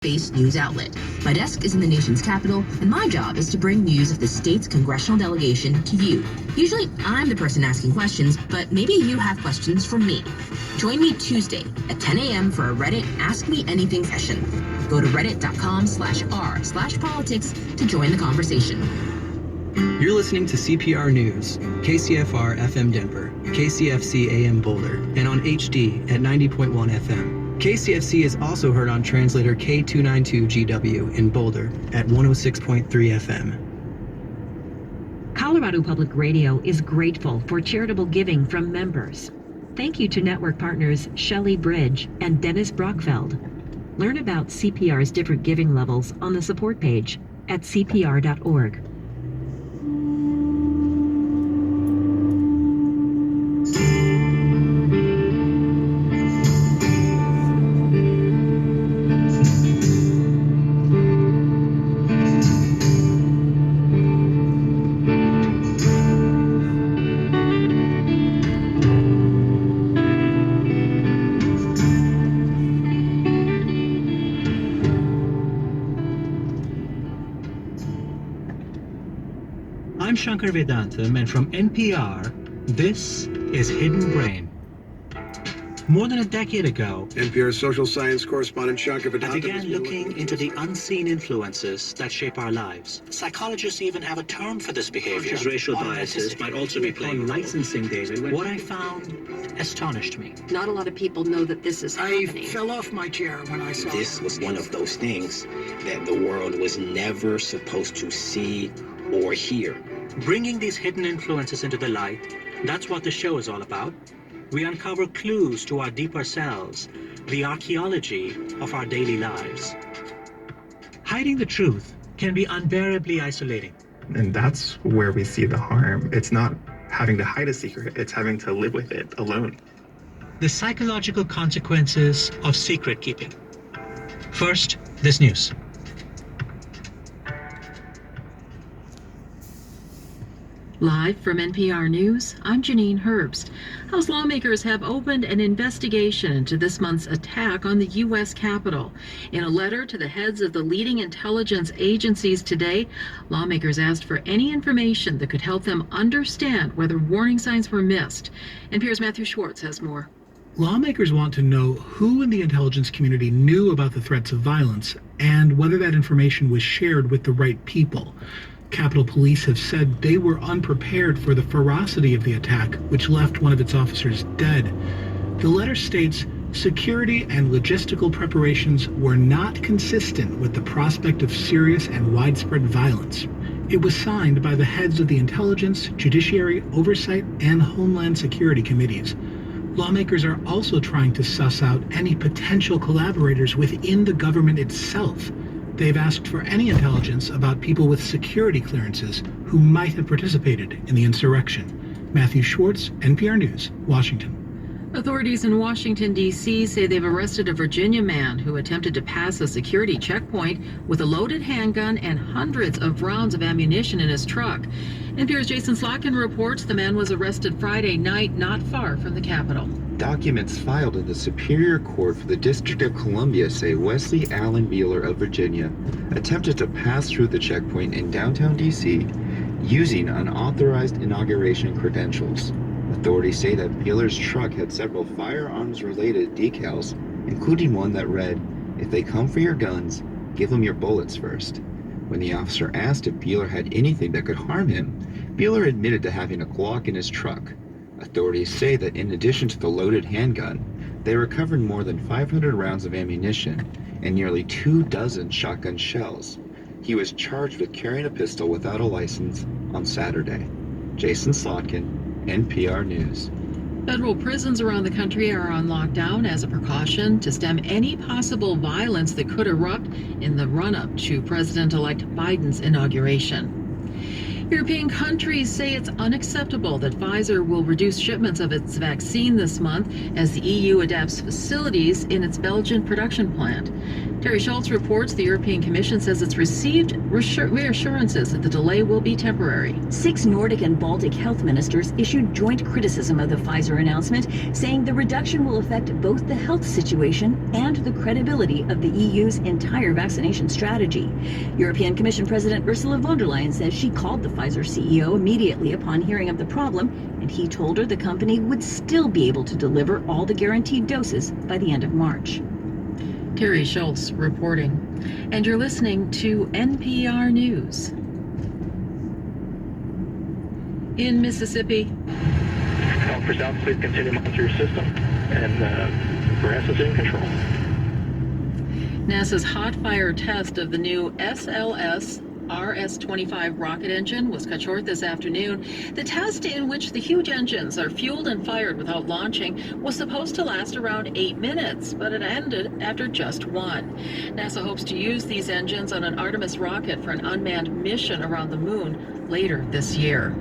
based news outlet. My desk is in the nation's capital, and my job is to bring news of the state's congressional delegation to you. Usually, I'm the person asking questions, but maybe you have questions for me. Join me Tuesday at 10 a.m. for a Reddit Ask Me Anything session. Go to reddit.com/r/politics to join the conversation. You're listening to CPR News, KCFR FM Denver, KCFC AM Boulder, and on HD at 90.1 FM. KCFC is also heard on translator K292GW in Boulder at 106.3 FM. Colorado Public Radio is grateful for charitable giving from members. Thank you to network partners Shelley Bridge and Dennis Brockfeld. Learn about CPR's different giving levels on the support page at cpr.org. I'm Shankar Vedantam, and from NPR, this is Hidden Brain. More than a decade ago, NPR social science correspondent Shankar Vedantam I began looking into the unseen influences that shape our lives. Psychologists even have a term for this behavior. Racial biases might also be playing licensing, David. What I found astonished me. Not a lot of people know that this is happening. I fell off my chair when I saw this. Was one of those things that the world was never supposed to see or hear. Bringing these hidden influences into the light, that's what the show is all about. We uncover clues to our deeper selves, the archaeology of our daily lives. Hiding the truth can be unbearably isolating. And that's where we see the harm. It's not having to hide a secret, it's having to live with it alone. The psychological consequences of secret keeping. First, this news. Live from NPR News, I'm Janine Herbst. House lawmakers have opened an investigation into this month's attack on the U.S. Capitol. In a letter to the heads of the leading intelligence agencies today, lawmakers asked for any information that could help them understand whether warning signs were missed. NPR's Matthew Schwartz has more. Lawmakers want to know who in the intelligence community knew about the threats of violence and whether that information was shared with the right people. Capitol Police have said they were unprepared for the ferocity of the attack, which left one of its officers dead. The letter states security and logistical preparations were not consistent with the prospect of serious and widespread violence. It was signed by the heads of the Intelligence, Judiciary, Oversight, and Homeland Security committees. Lawmakers are also trying to suss out any potential collaborators within the government itself. They've asked for any intelligence about people with security clearances who might have participated in the insurrection. Matthew Schwartz, NPR News, Washington. Authorities in Washington, D.C. say they've arrested a Virginia man who attempted to pass a security checkpoint with a loaded handgun and hundreds of rounds of ammunition in his truck. NPR's Jason Slotkin reports the man was arrested Friday night not far from the Capitol. Documents filed in the Superior Court for the District of Columbia say Wesley Allen Beeler of Virginia attempted to pass through the checkpoint in downtown D.C. using unauthorized inauguration credentials. Authorities say that Beeler's truck had several firearms-related decals, including one that read, "If they come for your guns, give them your bullets first." When the officer asked if Beeler had anything that could harm him, Beeler admitted to having a Glock in his truck. Authorities say that in addition to the loaded handgun, they recovered more than 500 rounds of ammunition and nearly 24 shotgun shells. He was charged with carrying a pistol without a license on Saturday. Jason Slotkin, NPR News. Federal prisons around the country are on lockdown as a precaution to stem any possible violence that could erupt in the run-up to President-elect Biden's inauguration. European countries say it's unacceptable that Pfizer will reduce shipments of its vaccine this month as the EU adapts facilities in its Belgian production plant. Terry Schultz reports the European Commission says it's received reassurances that the delay will be temporary. 6 Nordic and Baltic health ministers issued joint criticism of the Pfizer announcement, saying the reduction will affect both the health situation and the credibility of the EU's entire vaccination strategy. European Commission President Ursula von der Leyen says she called the Pfizer CEO immediately upon hearing of the problem, and he told her the company would still be able to deliver all the guaranteed doses by the end of March. Terry Schultz reporting. And you're listening to NPR News. In Mississippi. For South, please continue to monitor your system, and grass is in control. NASA's hot fire test of the new SLS RS-25 rocket engine was cut short this afternoon. The test, in which the huge engines are fueled and fired without launching, was supposed to last around 8 minutes, but it ended after just 1. NASA hopes to use these engines on an Artemis rocket for an unmanned mission around the moon later this year.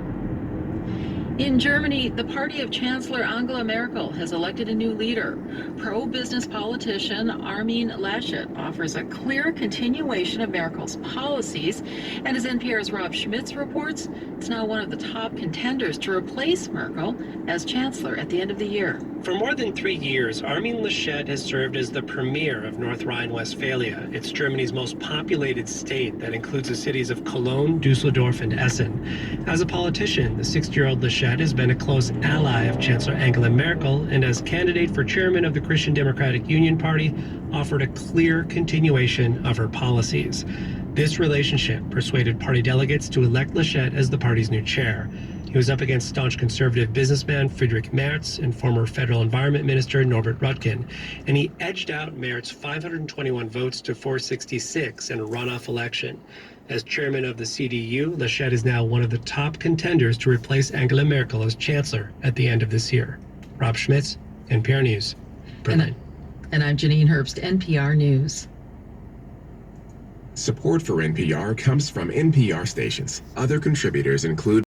In Germany, the party of Chancellor Angela Merkel has elected a new leader. Pro-business politician Armin Laschet offers a clear continuation of Merkel's policies, and as NPR's Rob Schmitz reports, it's now one of the top contenders to replace Merkel as chancellor at the end of the year. For more than 3 years, Armin Laschet has served as the premier of North Rhine-Westphalia. It's Germany's most populated state that includes the cities of Cologne, Dusseldorf, and Essen. As a politician, the 60-year-old Laschet has been a close ally of Chancellor Angela Merkel, and as candidate for chairman of the Christian Democratic Union Party, offered a clear continuation of her policies. This relationship persuaded party delegates to elect Laschet as the party's new chair. He was up against staunch conservative businessman Friedrich Merz and former federal environment minister Norbert Röttgen, and he edged out Merz's 521 votes to 466 in a runoff election. As chairman of the CDU, Laschet is now one of the top contenders to replace Angela Merkel as chancellor at the end of this year. Rob Schmitz, NPR News, Berlin. And I'm Janine Herbst, NPR News. Support for NPR comes from NPR stations. Other contributors include